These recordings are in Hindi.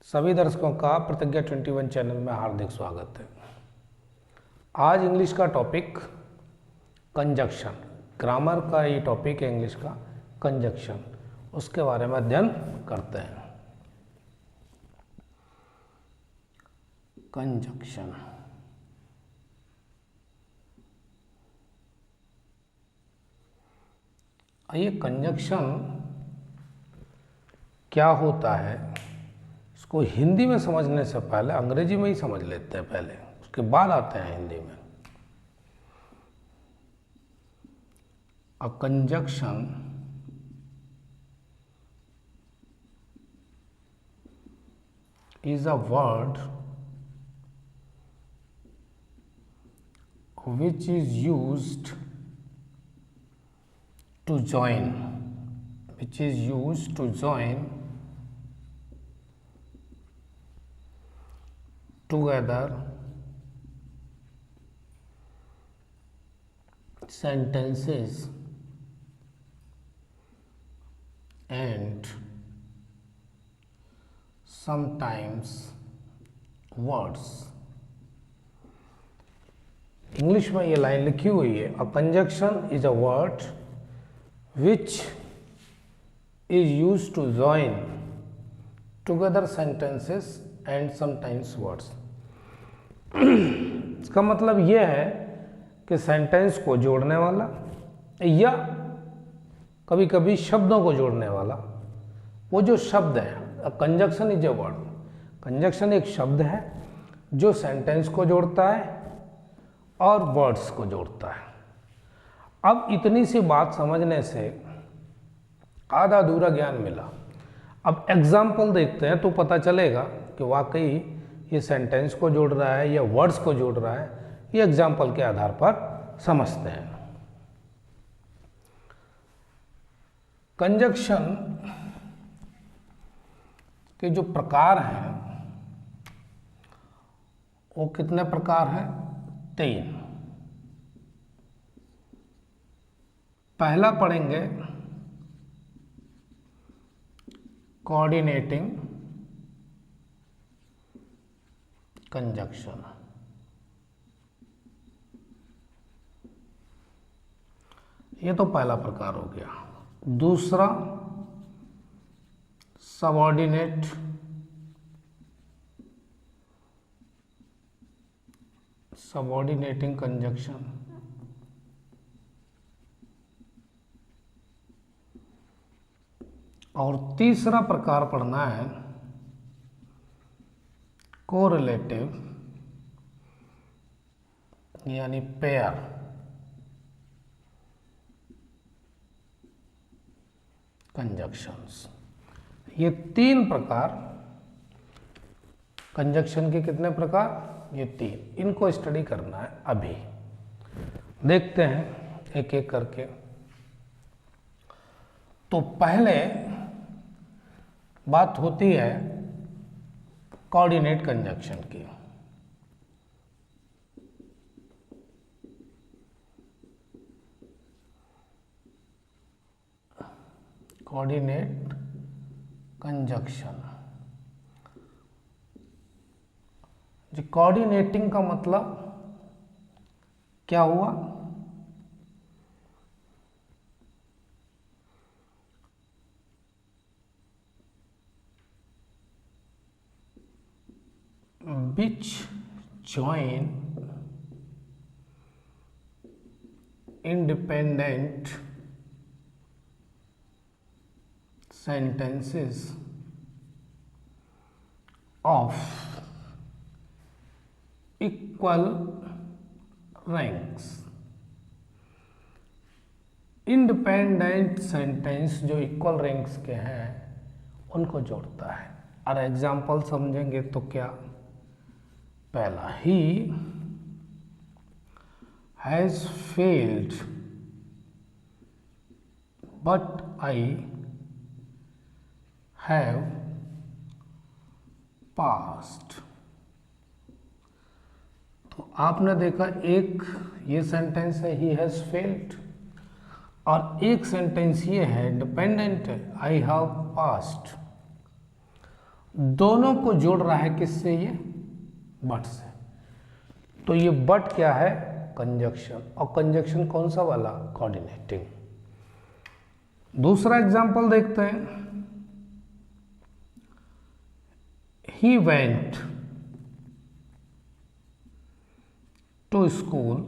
सभी दर्शकों का प्रतिज्ञा 21 चैनल में हार्दिक स्वागत है। आज इंग्लिश का टॉपिक कंजक्शन, ग्रामर का ये टॉपिक है इंग्लिश का कंजक्शन, उसके बारे में अध्ययन करते हैं। कंजक्शन ये कंजक्शन क्या होता है, इसको हिंदी में समझने से पहले अंग्रेजी में ही समझ लेते हैं पहले, उसके बाद आते हैं हिंदी में। अ conjunction is a word which is used to join together sentences and sometimes words। English में ये लाइन लिखी हुई है, a conjunction is a word which is used to join together sentences and sometimes words। इसका मतलब यह है कि सेंटेंस को जोड़ने वाला या कभी कभी शब्दों को जोड़ने वाला वो जो शब्द है। Conjunction is a word, conjunction एक शब्द है जो सेंटेंस को जोड़ता है और वर्ड्स को जोड़ता है। अब इतनी सी बात समझने से आधा अधूरा ज्ञान मिला। अब एग्जाम्पल देखते हैं तो पता चलेगा कि वाकई ये सेंटेंस को जोड़ रहा है या वर्ड्स को जोड़ रहा है। ये एग्जाम्पल के आधार पर समझते हैं। कंजक्शन के जो प्रकार हैं वो कितने प्रकार हैं? 3। पहला पढ़ेंगे कोऑर्डिनेटिंग कंजक्शन। ये तो पहला प्रकार हो गया। दूसरा सबऑर्डिनेटिंग कंजक्शन। और तीसरा प्रकार पढ़ना है कोरिलेटिव यानी पेयर कंजक्शंस। ये 3 प्रकार कंजक्शन के कितने प्रकार? ये 3। इनको स्टडी करना है अभी। देखते हैं एक एक करके। तो पहले बात होती है कोऑर्डिनेट कंजक्शन की। कोऑर्डिनेट कंजक्शन, जो कोऑर्डिनेटिंग का मतलब क्या हुआ? which join independent sentences of equal ranks। Independent sentence जो इक्वल रैंक्स के हैं उनको जोड़ता है। और एग्जाम्पल समझेंगे तो क्या? पहला, he has failed but I have passed. तो आपने देखा एक ये सेंटेंस है ही हैज फेल्ड, और एक सेंटेंस ये है डिपेंडेंट है आई हैव पास्ड। दोनों को जोड़ रहा है किससे? ये बट से। तो ये बट क्या है? कंजक्शन। और कंजक्शन कौन सा वाला? कोऑर्डिनेटिंग। दूसरा एग्जांपल देखते हैं। He went to school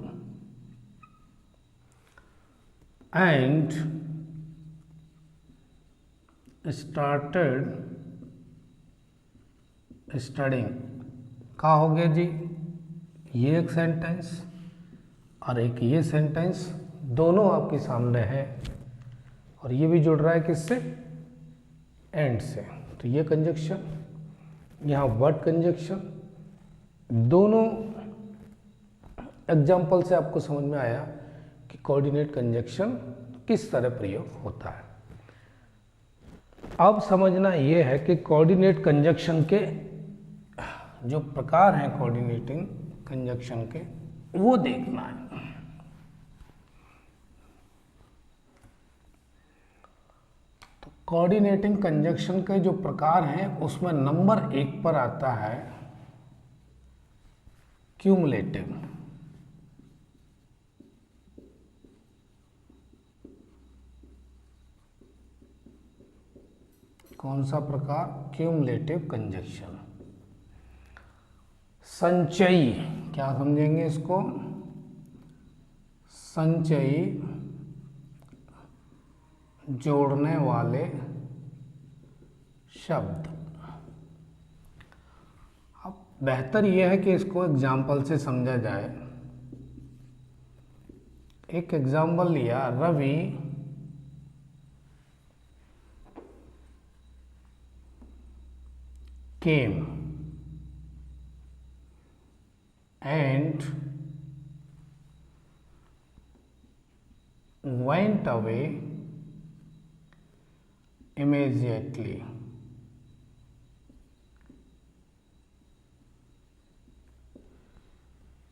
and started studying. कहा हो गया जी? ये एक सेंटेंस और एक ये सेंटेंस, दोनों आपके सामने है और ये भी जुड़ रहा है किससे? एंड से। तो ये कंजक्शन, यहाँ वर्ड कंजक्शन। दोनों एग्जाम्पल से आपको समझ में आया कि कोऑर्डिनेट कंजक्शन किस तरह प्रयोग होता है। अब समझना ये है कि कोऑर्डिनेट कंजक्शन के जो प्रकार हैं कोऑर्डिनेटिंग कंजक्शन के, वो देखना है। तो कोऑर्डिनेटिंग कंजक्शन के जो प्रकार हैं उसमें नंबर 1 पर आता है क्यूमुलेटिव। कौन सा प्रकार? Cumulative conjunction. संचयी, क्या समझेंगे इसको? संचयी, जोड़ने वाले शब्द। अब बेहतर यह है कि इसको एग्जाम्पल से समझा जाए। एक एग्जाम्पल लिया, Ravi came and went away immediately.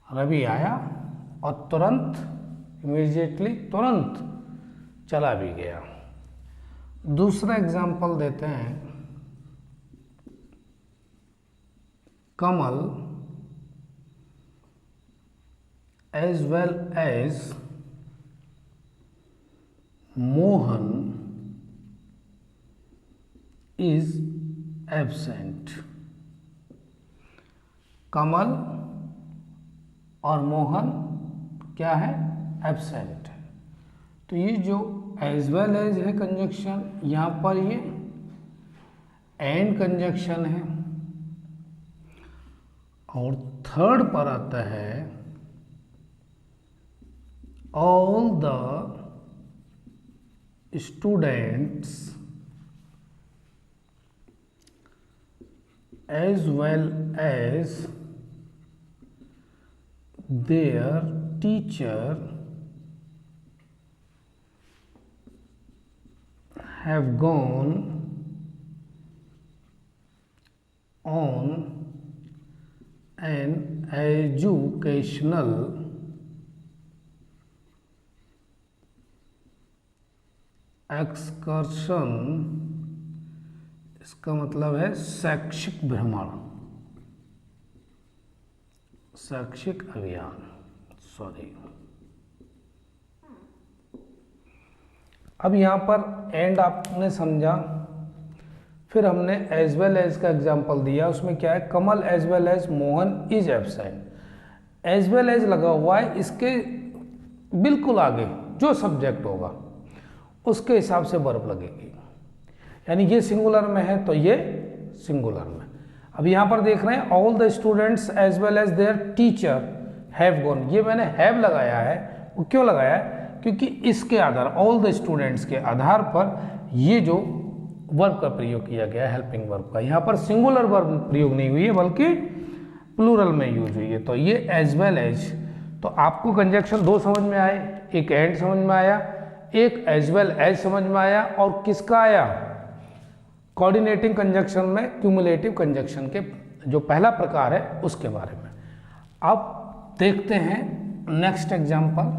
Ravi आया और तुरंत, इमीडिएटली, तुरंत चला भी गया। दूसरा एग्जाम्पल देते हैं, कमल as well as Mohan is absent। कमल और मोहन क्या है? एब्सेंट है। तो ये जो एज वेल एज है कंजक्शन, यहाँ पर ये एंड कंजक्शन है। और थर्ड पर आता है all the students as well as their teacher have gone on an educational excursion। इसका मतलब है शैक्षिक भ्रमण, शैक्षिक अभियान, सॉरी। अब यहाँ पर एंड आपने समझा, फिर हमने एज वेल एज का एग्जाम्पल दिया। उसमें क्या है? Kamal as well as Mohan is absent. As well as लगा हुआ है, इसके बिल्कुल आगे जो सब्जेक्ट होगा उसके हिसाब से वर्ब लगेगी। यानी ये सिंगुलर में है तो ये सिंगुलर में। अब यहाँ पर देख रहे हैं all the students as well as their teacher have gone. ये मैंने हैव लगाया है, वो क्यों लगाया है? क्योंकि इसके आधार, ऑल द स्टूडेंट्स के आधार पर ये जो वर्ब का प्रयोग किया गया है, हेल्पिंग वर्ब का। यहाँ पर सिंगुलर वर्ब प्रयोग नहीं हुई है बल्कि प्लूरल में यूज हुई है। तो ये एज वेल एज। तो आपको कंजक्शन दो समझ में आए, एक एंड समझ में आया, एक एज वेल एज समझ में आया, और किसका आया? कोऑर्डिनेटिंग कंजक्शन में क्यूमुलेटिव कंजक्शन के जो पहला प्रकार है उसके बारे में। अब देखते हैं next example.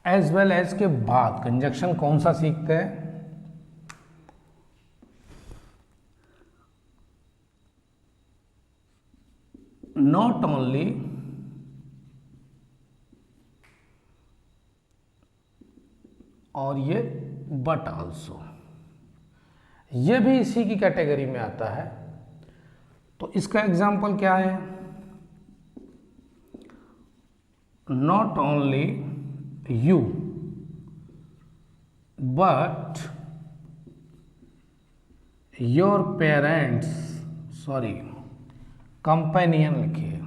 As well as के बाद कंजक्शन कौन सा सीखते हैं? नॉट ओनली और ये बट आल्सो, ये भी इसी की कैटेगरी में आता है। तो इसका एग्जाम्पल क्या है? Not only you but your parents, sorry companion लिखिए,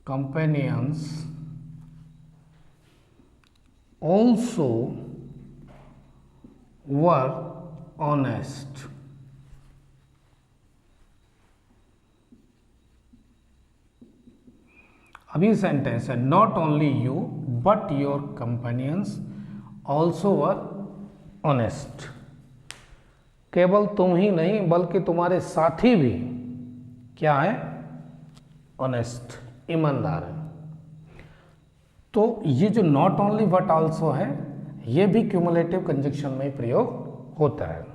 कंपेनियंस ऑल्सो वर ऑनेस्ट। अभी सेंटेंस है not only you but your companions also were honest. केवल तुम ही नहीं बल्कि तुम्हारे साथी भी क्या है? ऑनेस्ट, ईमानदार है। तो ये जो नॉट ओनली बट आल्सो है, ये भी क्यूमुलेटिव कंजक्शन में प्रयोग होता है।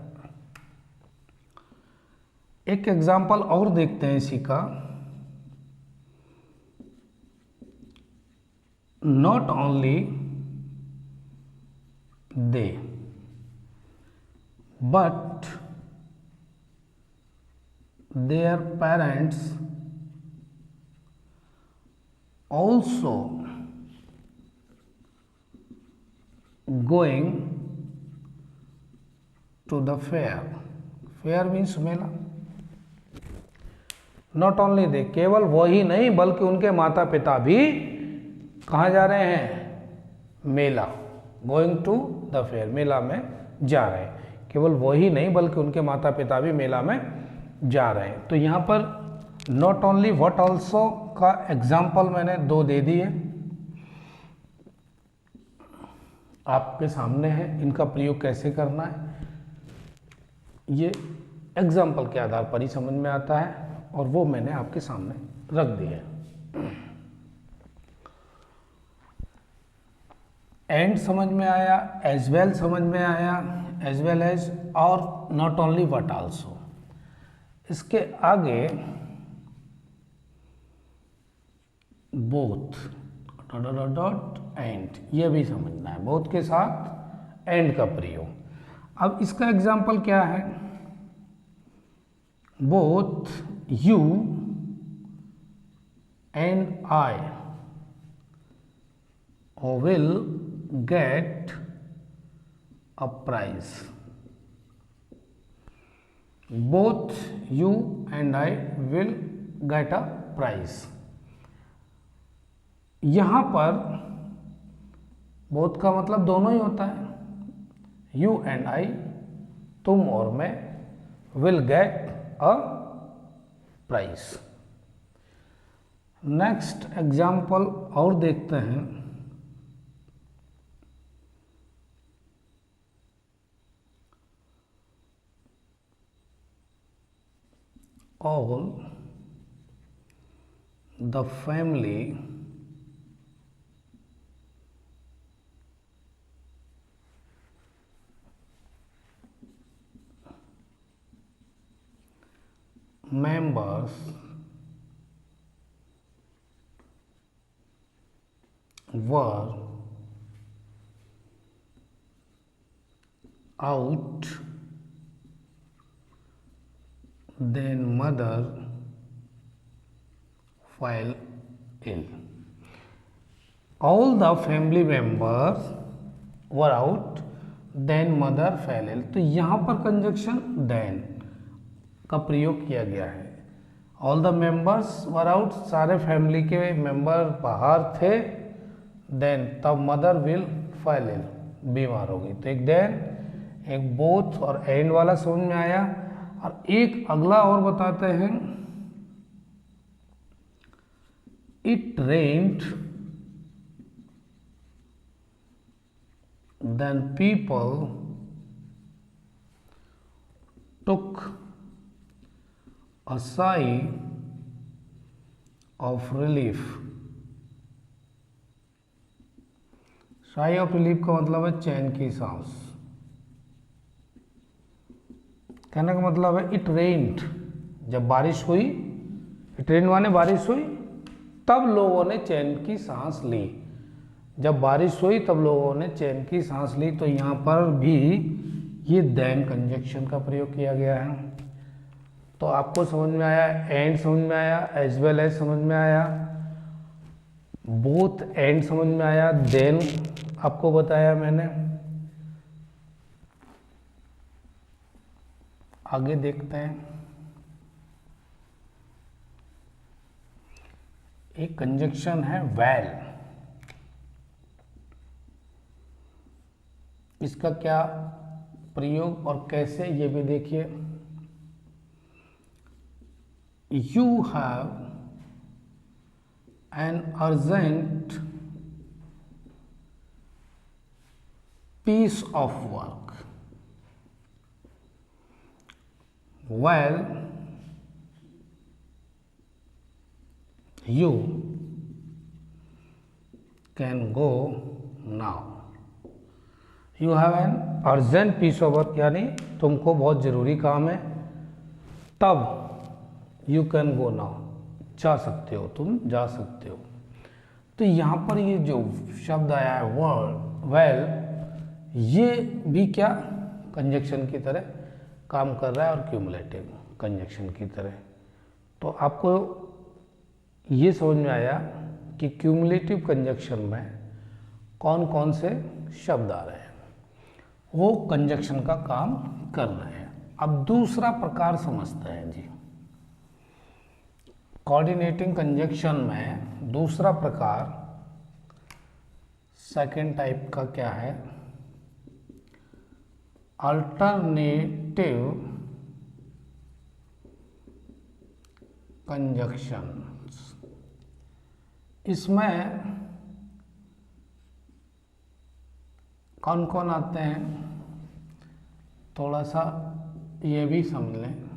एक एग्जाम्पल और देखते हैं इसी का। Not only they but their parents also going to the fair. Fair means मेला। नॉट ओनली दे, केवल वही नहीं बल्कि उनके माता पिता भी कहाँ जा रहे हैं? मेला। गोइंग टू द फेयर, मेला में जा रहे हैं। केवल वही नहीं बल्कि उनके माता पिता भी मेला में जा रहे हैं। तो यहाँ पर नॉट ओनली व्हाट ऑल्सो का एग्जाम्पल मैंने 2 दे दिए, आपके सामने है। इनका प्रयोग कैसे करना है ये एग्जाम्पल के आधार पर ही समझ में आता है, और वो मैंने आपके सामने रख दिया है। एंड समझ में आया, एज वेल समझ में आया, एज वेल एज, और नॉट ओनली बट आल्सो। इसके आगे both dot dot dot and, ये भी समझना है, बोथ के साथ एंड का प्रयोग। अब इसका एग्जाम्पल क्या है? Both you and I will get a prize. Both you and I will get a prize. यहां पर both का मतलब दोनों ही होता है। You and I, तुम और मैं, will get a prize. Next example और देखते हैं। All the family members were out, then mother fell ill. All the family members were out, then mother fell ill. तो यहाँ पर कंजक्शन then का प्रयोग किया गया है। All the members were out, सारे फैमिली के मेंबर बाहर थे। देन तब मदर विल फेल इल, बीमार हो गई। तो एक देन, एक बोथ और एंड वाला समझ में आया। और एक अगला और बताते हैं, it rained then people took a sigh of relief. sigh of relief का मतलब है चैन की सांस। कहने का मतलब है इट रेन्ड, जब बारिश हुई, इट रेन्ड माने बारिश हुई, तब लोगों ने चैन की सांस ली। जब बारिश हुई तब लोगों ने चैन की सांस ली। तो यहाँ पर भी ये देन कंजक्शन का प्रयोग किया गया है। तो आपको समझ में आया, एंड समझ में आया, एज वेल एज समझ में आया, बोथ एंड समझ में आया, देन आपको बताया मैंने। आगे देखते हैं। एक कंजक्शन है वेल, इसका क्या प्रयोग और कैसे ये भी देखिए। You have an urgent piece of work. Well, you can go now. You have an urgent piece of work, यानी तुमको बहुत ज़रूरी काम है, तब you can go now, जा सकते हो, तुम जा सकते हो। तो यहाँ पर ये जो शब्द आया है वर्ड वेल, ये भी क्या कंजक्शन की तरह काम कर रहा है और क्यूमुलेटिव कंजक्शन की तरह। तो आपको ये समझ में आया कि क्यूमुलेटिव कंजक्शन में कौन कौन से शब्द आ रहे हैं, वो कंजक्शन का काम कर रहे हैं। अब दूसरा प्रकार समझते हैं जी। कोऑर्डिनेटिंग कंजक्शन में दूसरा प्रकार, सेकेंड टाइप का क्या है, अल्टरनेटिव कंजक्शंस। इसमें कौन कौन आते हैं, थोड़ा सा ये भी समझ लें।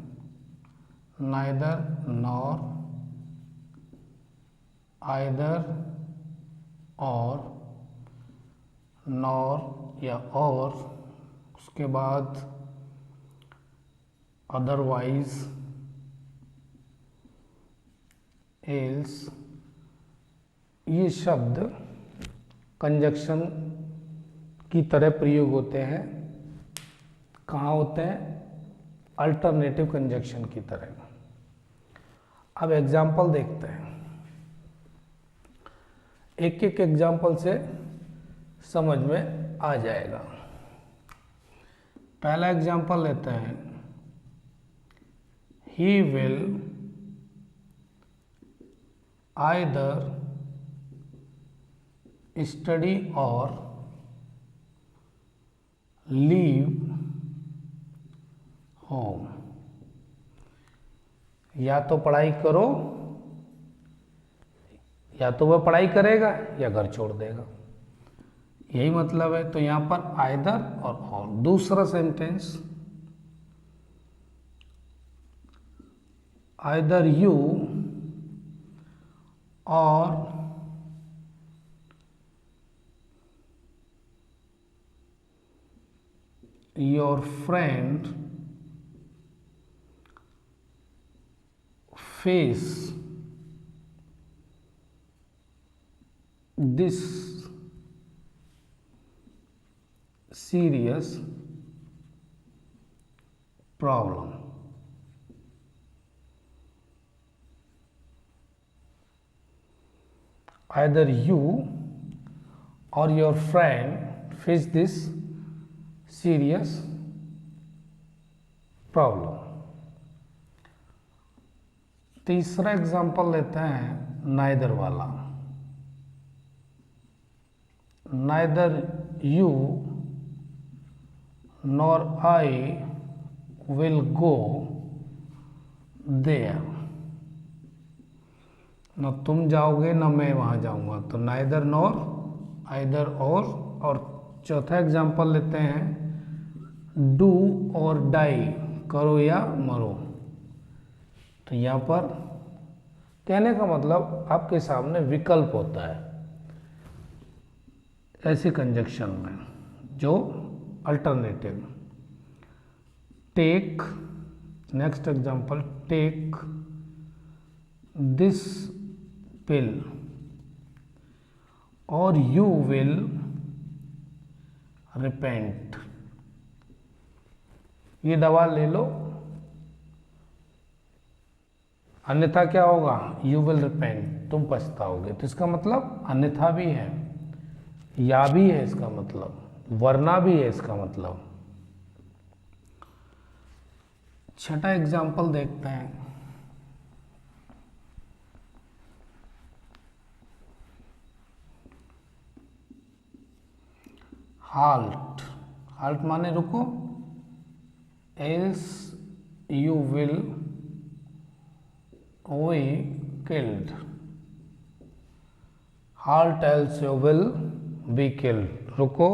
नाइदर नॉर, आइदर और, नॉर या और, उसके बाद अदरवाइज, एल्स, ये शब्द कंजक्शन की तरह प्रयोग होते हैं। कहाँ होते हैं? अल्टरनेटिव कंजक्शन की तरह। अब एग्जाम्पल देखते हैं, एक एक एग्जाम्पल से समझ में आ जाएगा। पहला एग्जाम्पल लेते हैं, ही विल आइदर स्टडी और लीव होम। या तो पढ़ाई करो, या तो वह पढ़ाई करेगा या घर छोड़ देगा, यही मतलब है। तो यहां पर आइदर और। दूसरा सेंटेंस, आइदर यू और your friend face this serious problem. Either you or your friend face this serious problem. तीसरा एग्जाम्पल लेते हैं, नाइदर वाला। Neither you nor I will go there. न तुम जाओगे न मैं वहां जाऊंगा। तो नाइदर नॉर, आइदर और चौथा एग्जाम्पल लेते हैं, डू और डाई, करो या मरो। तो यहाँ पर कहने का मतलब आपके सामने विकल्प होता है ऐसे कंजक्शन में, जो alternative. Take, next example, take this pill or you will repent. ये दवा ले लो, अन्यथा क्या होगा, यू विल रिपेंट, तुम पछताओगे। तो इसका मतलब अन्यथा भी है, या भी है इसका मतलब, वरना भी है इसका मतलब। छठा एग्जाम्पल देखते हैं। halt, halt माने रुको, else you will be killed, halt else you will be killed, रुको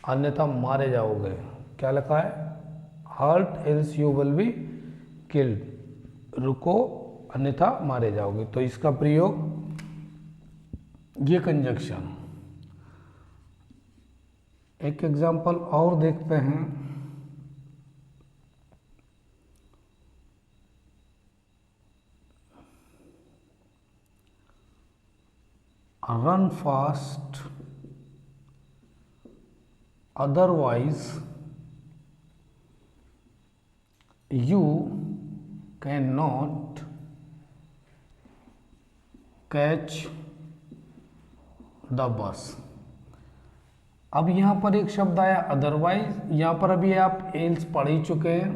अन्यथा मारे जाओगे। क्या लिखा है, halt else you will be killed, रुको अन्यथा मारे जाओगे। तो इसका प्रयोग, ये कंजक्शन। एक एग्जाम्पल और देखते हैं। Run fast otherwise you can not catch the bus. अब यहां पर एक शब्द आया अदरवाइज, यहां पर अभी आप एल्स पढ़ ही चुके हैं।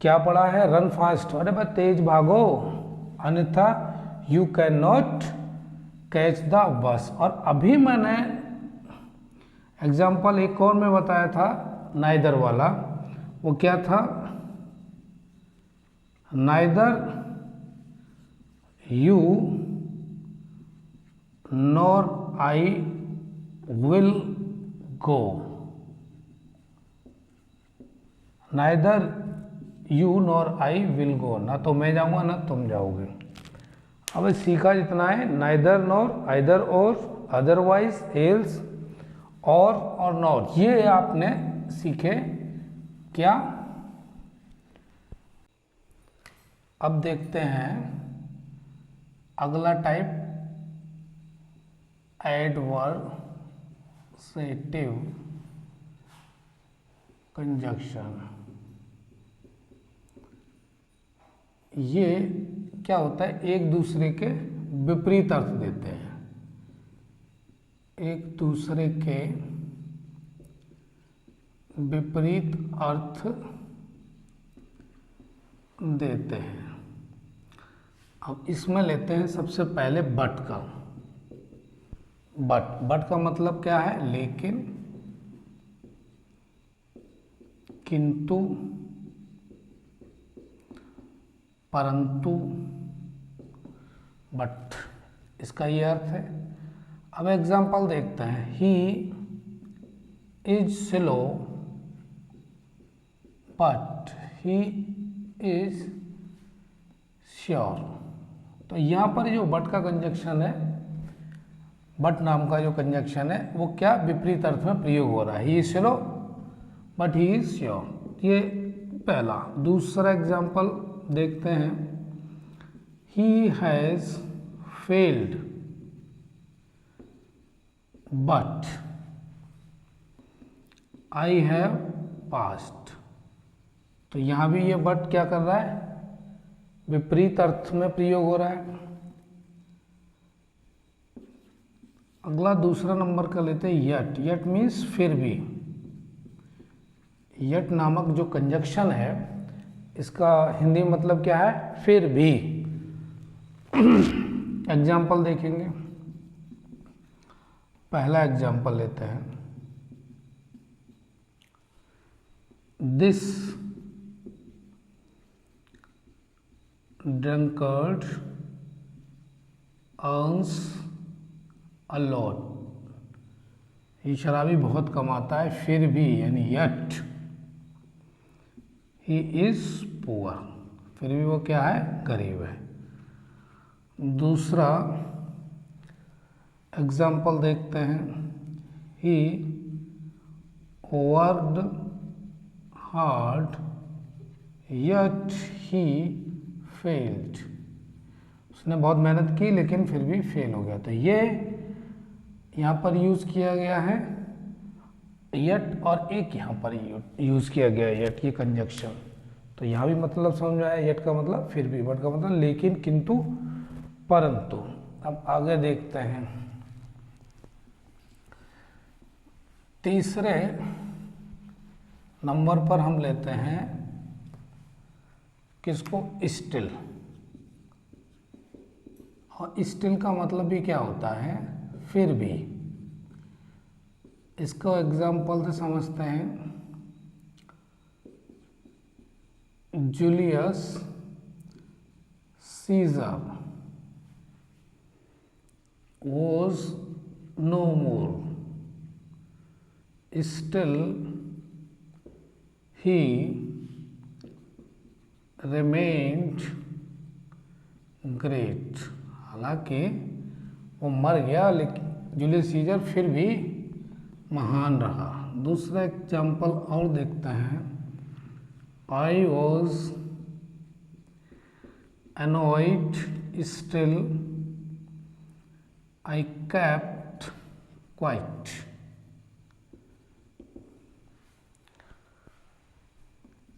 क्या पढ़ा है, रन फास्ट, अरे भाई तेज भागो, अन्यथा you can not catch the bus. और अभी मैंने एग्जाम्पल एक और में बताया था नाइदर वाला, वो क्या था, neither you nor I will go, neither you nor I will go, ना तो मैं जाऊंगा ना तुम जाओगे। अब सीखा जितना है, नाइदर नॉर, आइदर और, अदरवाइज, एल्स, और नॉट, ये आपने सीखे क्या। अब देखते हैं अगला टाइप, एडवर्सेटिव कंजक्शन। ये क्या होता है, एक दूसरे के विपरीत अर्थ देते हैं, एक दूसरे के विपरीत अर्थ देते हैं। अब इसमें लेते हैं सबसे पहले बट का। बट का मतलब क्या है, लेकिन, किंतु, परंतु, बट, इसका ये अर्थ है। अब एग्जाम्पल देखते हैं, he is slow but he is sure. तो यहाँ पर जो बट का कंजक्शन है, बट नाम का जो कंजक्शन है, वो क्या विपरीत अर्थ में प्रयोग हो रहा है, he is slow but he is sure. ये पहला। दूसरा एग्जाम्पल देखते हैं, he has failed but I have passed. तो यहां भी ये बट क्या कर रहा है, विपरीत अर्थ में प्रयोग हो रहा है। अगला दूसरा नंबर का लेते हैं यट। यट मीन्स फिर भी। यट नामक जो कंजक्शन है, इसका हिंदी मतलब क्या है, फिर भी। एग्जाम्पल देखेंगे, पहला एग्जाम्पल लेते हैं, this drunkard earns a lot. ये शराबी बहुत कमाता है, फिर भी, यानी यट ही इज पुअर, फिर भी वो क्या है, गरीब है। दूसरा एग्जाम्पल देखते हैं, he worked hard yet he failed, उसने बहुत मेहनत की लेकिन फिर भी फेल हो गया। तो ये यहाँ पर यूज़ किया गया है yet, और एक यहाँ पर यूज़ किया गया है yet की कंजक्शन। तो यहाँ भी मतलब समझ में आया, yet का मतलब फिर भी, बट का मतलब लेकिन, किंतु, परंतु। अब आगे देखते हैं तीसरे नंबर पर हम लेते हैं किसको, स्टिल। और स्टिल का मतलब भी क्या होता है, फिर भी। इसको एग्जाम्पल से समझते हैं। Julius Caesar was no more, still he remained great। हालांकि वो मर गया लेकिन जूलियस सीजर फिर भी महान रहा। दूसरा एग्जाम्पल और देखते हैं। I was annoyed, still I kept quiet।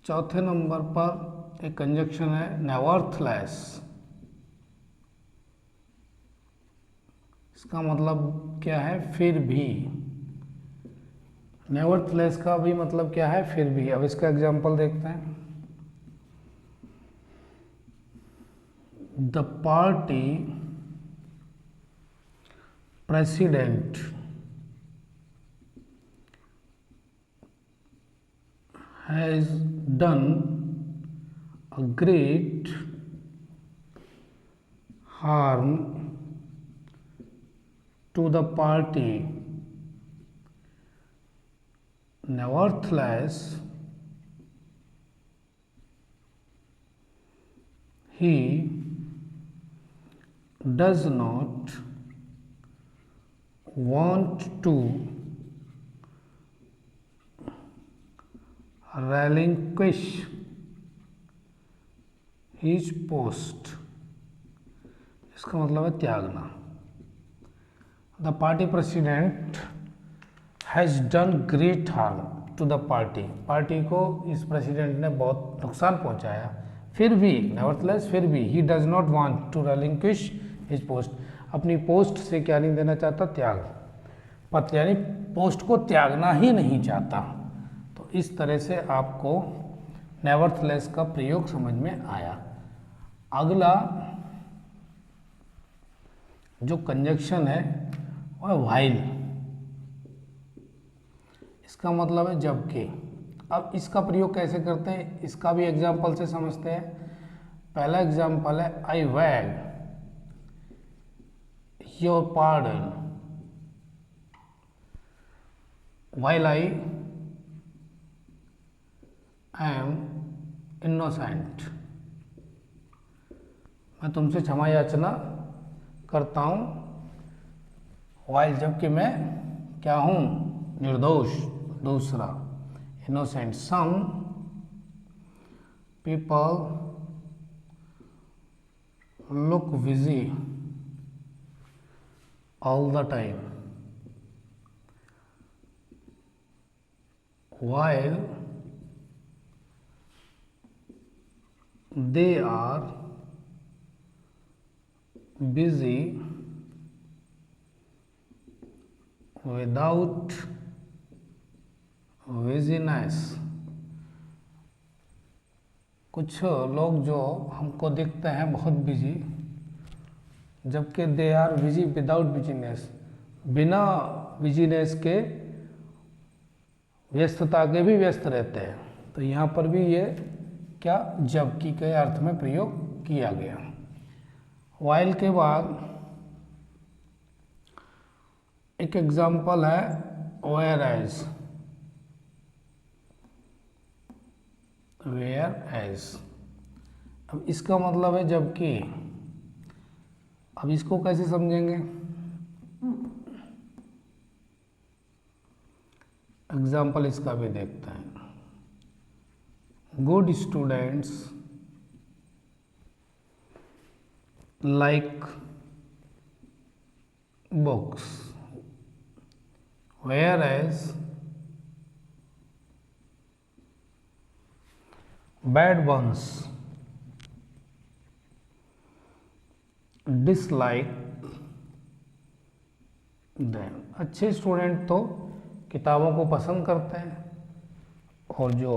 चौथे नंबर पर एक कंजक्शन है नेवर्थलेस। इसका मतलब क्या है, फिर भी। नेवर्थलेस का भी मतलब क्या है, फिर भी। अब इसका एग्जाम्पल देखते हैं। The party president has done a great harm to the party, nevertheless he does not want to relinquish his post। इसका मतलब है त्यागना। The party president has done great harm to the party. Party को इस प्रेसिडेंट ने बहुत नुकसान पहुंचाया, फिर भी नेवरथलेस, फिर भी he does not want to relinquish his post. अपनी पोस्ट से क्या नहीं देना चाहता, त्याग। पद यानी पोस्ट को त्यागना ही नहीं चाहता। तो इस तरह से आपको नेवरथलेस का प्रयोग समझ में आया। अगला जो कंजक्शन है वह व्हाइल। इसका मतलब है जबकि। अब इसका प्रयोग कैसे करते हैं, इसका भी एग्जाम्पल से समझते हैं। पहला एग्जाम्पल है आई वैग your pardon while I am innocent। मैं तुमसे क्षमा याचना करता हूँ while, जबकि मैं क्या हूँ, निर्दोष। दूसरा innocent, some people look busy all the time while they are busy without busyness। कुछ लोग जो हमको दिखते हैं बहुत बिजी, जबकि they are busy without business, बिना बिजीनेस के, व्यस्तता के भी व्यस्त रहते हैं। तो यहाँ पर भी ये क्या, जबकि के अर्थ में प्रयोग किया गया। वाइल के बाद एक एग्जाम्पल है वेयर एज। वेयर एज, अब इसका मतलब है जबकि। अब इसको कैसे समझेंगे, एग्जाम्पल इसका भी देखते हैं। good students like books, whereas bad ones dislike them. अच्छे स्टूडेंट तो किताबों को पसंद करते हैं और जो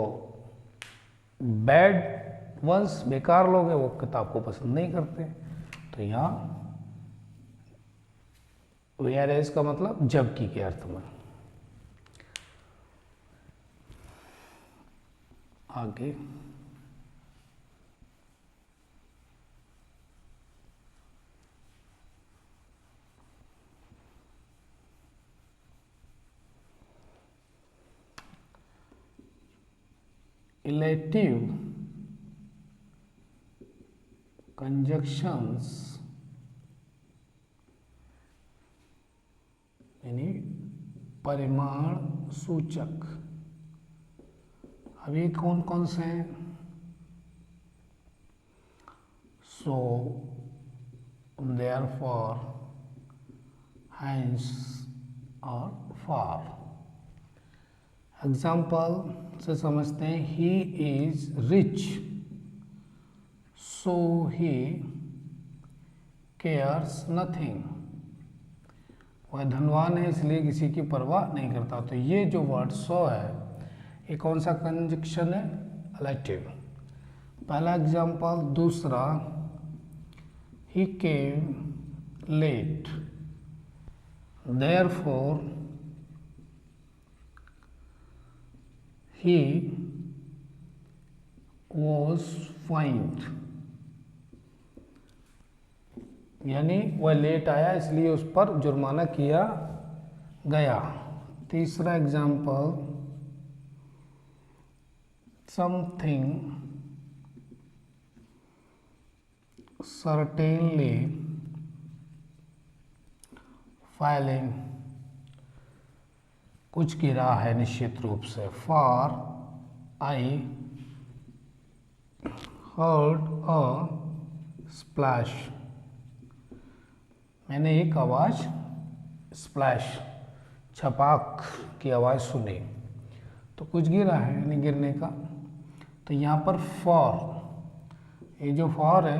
बैड वंस बेकार लोग हैं वो किताब को पसंद नहीं करते। तो यहाँ वेयर एज का मतलब जबकि के अर्थ में। आगे इलेटिव कंजक्शंस यानी परिमाण सूचक। अब ये कौन कौन से हैं? सो, देयरफॉर, हैंस और फॉर। एग्जाम्पल से समझते हैं। He is rich so he cares nothing. वह धनवान है इसलिए किसी की परवाह नहीं करता। तो ये जो वर्ड सो है ये कौन सा कंजक्शन है? रिलेटिव। पहला एग्जाम्पल। दूसरा, he came late therefore he was fined, यानी वह लेट आया इसलिए उस पर जुर्माना किया गया। तीसरा एग्जाम्पल, समथिंग certainly failing, कुछ गिरा है निश्चित रूप से। For I heard a splash, मैंने एक आवाज स्प्लैश छपाक की आवाज सुनी। तो कुछ गिरा है यानी गिरने का। तो यहाँ पर फॉर, ये जो फॉर है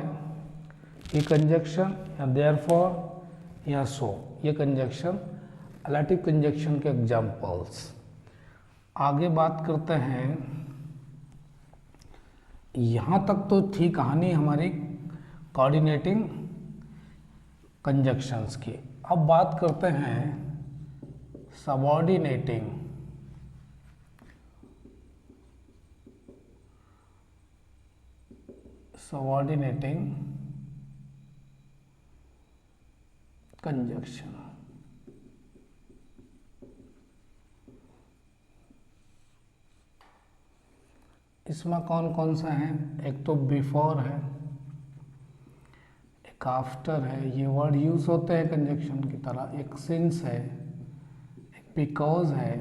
ये कंजक्शन या देयरफॉर या सो, ये कंजक्शन रिलेटिव कंजक्शन के एग्जाम्पल्स। आगे बात करते हैं। यहाँ तक तो थी कहानी हमारी कोऑर्डिनेटिंग कंजक्शंस की। अब बात करते हैं सबऑर्डिनेटिंग कंजक्शन। इसमें कौन कौन सा है? एक तो बिफोर है, एक आफ्टर है, ये वर्ड यूज होते हैं कंजक्शन की तरह। एक सिंस है, एक बिकॉज है,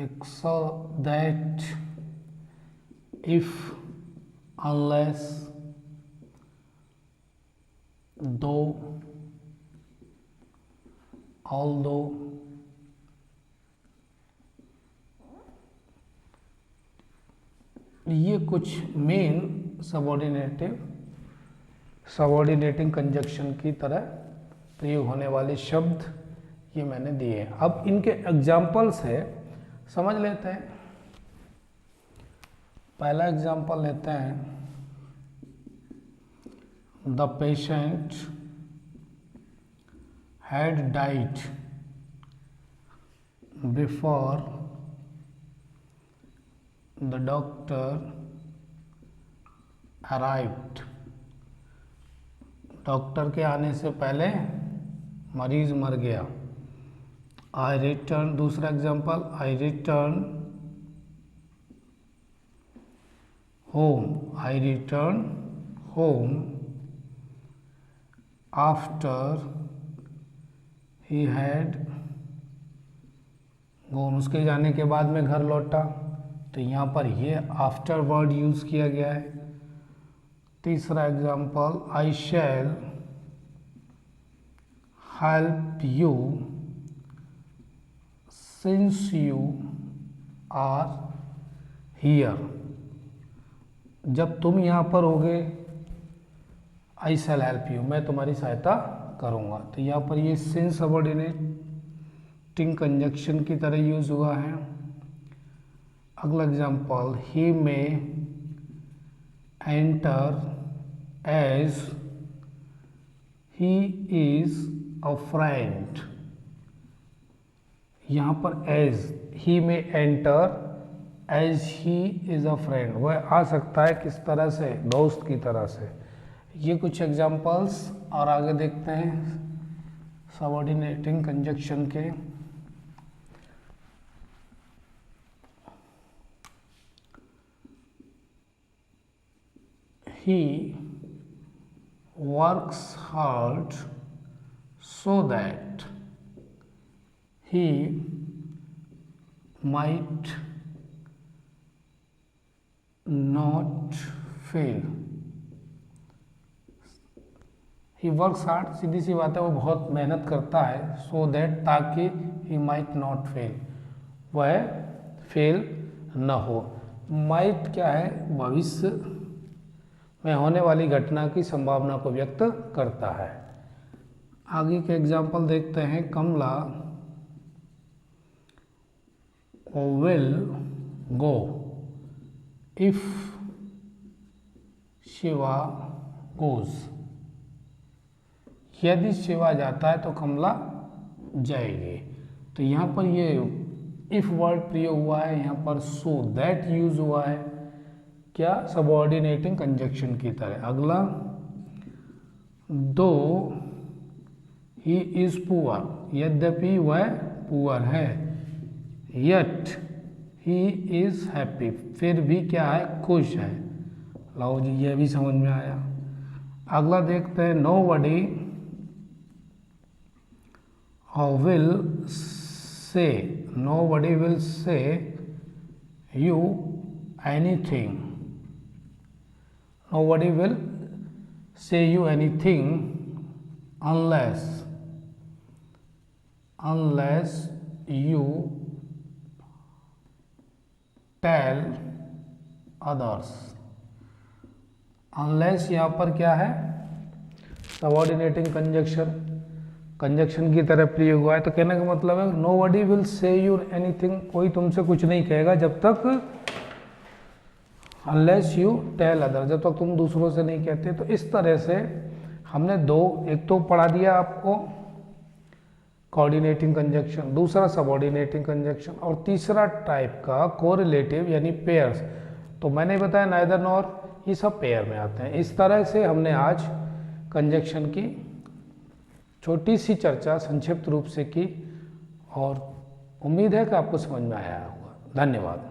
एक सो दैट, इफ, अनलेस, दो, ऑल्दो। ये कुछ मेन सबऑर्डिनेटिंग कंजक्शन की तरह प्रयोग होने वाले शब्द ये मैंने दिए हैं। अब इनके एग्जाम्पल्स है, समझ लेते हैं। पहला एग्जाम्पल लेते हैं। The patient had died before the doctor arrived, doctor के आने से पहले मरीज मर गया। आई रिटर्न, दूसरा example, I return home, I return home after he had gone, उसके जाने के बाद में घर लौटा। तो यहाँ पर ये आफ्टर वर्ड यूज किया गया है। तीसरा example, I shall help you since you are here. जब तुम यहाँ पर होगे, आई शैल हेल्प यू, मैं तुम्हारी सहायता करूँगा। तो यहाँ पर ये सिंस सबऑर्डिनेटिंग कंजक्शन की तरह यूज हुआ है। अगला example, he may enter as he is a friend. यहाँ पर as, he may enter as he is a friend, वह आ सकता है किस तरह से, दोस्त की तरह से। ये कुछ एग्जाम्पल्स, और आगे देखते हैं सबऑर्डिनेटिंग कंजक्शन के। He works hard so that he might not fail. He works hard, सीधी सी बात है, वो बहुत मेहनत करता है, so that, ताकि he might not fail, वह फेल न हो। might क्या है, भविष्य में होने वाली घटना की संभावना को व्यक्त करता है। आगे के एग्जाम्पल देखते हैं। Kamala will go if Shiva goes. यदि शिवा जाता है तो कमला जाएगी। तो यहाँ पर ये इफ वर्ड प्रयोग हुआ है, यहाँ पर सो दैट यूज हुआ है, क्या, सबऑर्डिनेटिंग कंजक्शन की तरह। अगला, दो ही इज पुअर, यद्यपि वह पुअर है, यट ही इज हैप्पी, फिर भी क्या है, खुश है। लो जी, यह भी समझ में आया। अगला देखते हैं, nobody will say, nobody will say you anything, nobody will say you anything unless you tell others। unless यहाँ पर क्या है, सबऑर्डिनेटिंग कंजक्शन की तरह प्रयोग हुआ है। तो कहने का मतलब है nobody will say you anything, कोई तुमसे कुछ नहीं कहेगा जब तक अनलेस यू टेल अदर, जब तक तुम दूसरों से नहीं कहते। तो इस तरह से हमने दो, एक तो पढ़ा दिया आपको कोऑर्डिनेटिंग कंजक्शन, दूसरा सबऑर्डिनेटिंग कंजक्शन, और तीसरा टाइप का कोरिलेटिव यानी पेयर्स। तो मैंने बताया नाइदर नॉर, ये सब पेयर में आते हैं। इस तरह से हमने आज कंजक्शन की छोटी सी चर्चा संक्षिप्त रूप से की, और उम्मीद है कि आपको समझ में आया होगा। धन्यवाद।